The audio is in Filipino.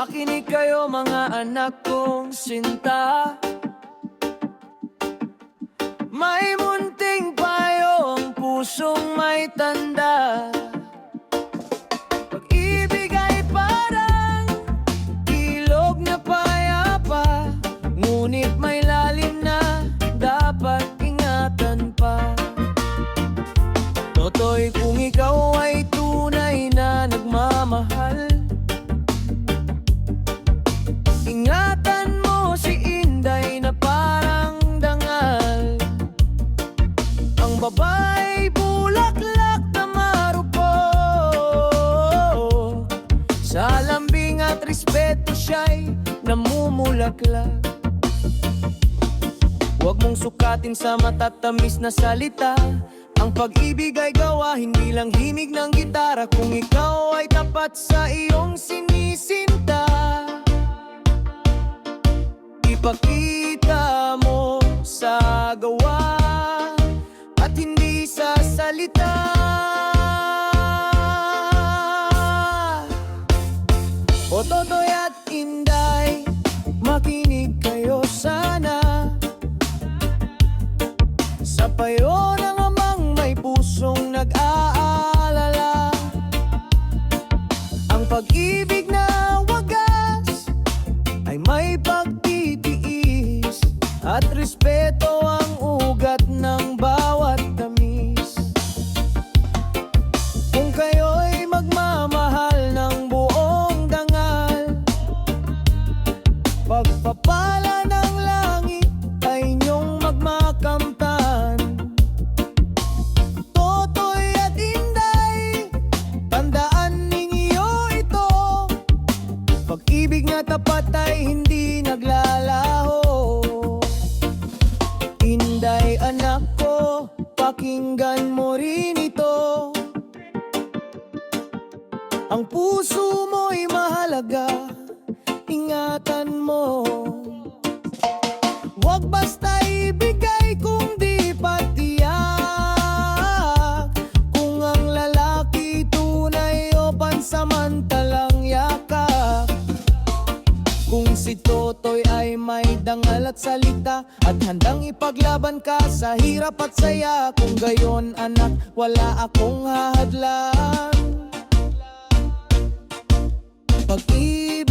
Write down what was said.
Makinig kayo mga anak kong sinta. May munting payo ang pusong may tanda. Pag-ibig ay parang ilog na payapa, ngunit may lalim na dapat ingatan pa. Totoy, kung ikaw ay tunay na nagmamahal, ingatan mo si Inday na parang dangal. Ang babae bulaklak na marupok, sa lambing at respeto siya'y namumulaklak. Huwag mong sukatin sa matatamis na salita. Ang pag-ibig ay gawa, hindi lang himig ng gitara. Kung ikaw ay tapat sa iyong sinisinta, ipakita mo sa gawa at hindi sa salita. O Totoy at Inday, makinig kayo sana sa payo ng amang may pusong nag-aalala. Ang pag-ibig na wagas ay may pagtitiis, at respeto ang ugat ng bawat tamis. Kung kayo'y magmamahal ng buong dangal, pagpapala ng langit ay inyong magmakamtan. Totoy at Inday, tandaan ninyo ito. Pag-ibig na tapat ay hindi naglalaho. Inday, anak ko, pakinggan mo rin ito. Ang puso mo'y mahalaga, ingatan mo. Huwag basta ibigay kung di patiyak. Kung ang lalaki tunay o pansamantalang yakap. Kung si Totoy ay may dangal at salita, at handang ipaglaban ka sa hirap at saya, kung gayon anak, wala akong hahadlang. Pag-ibig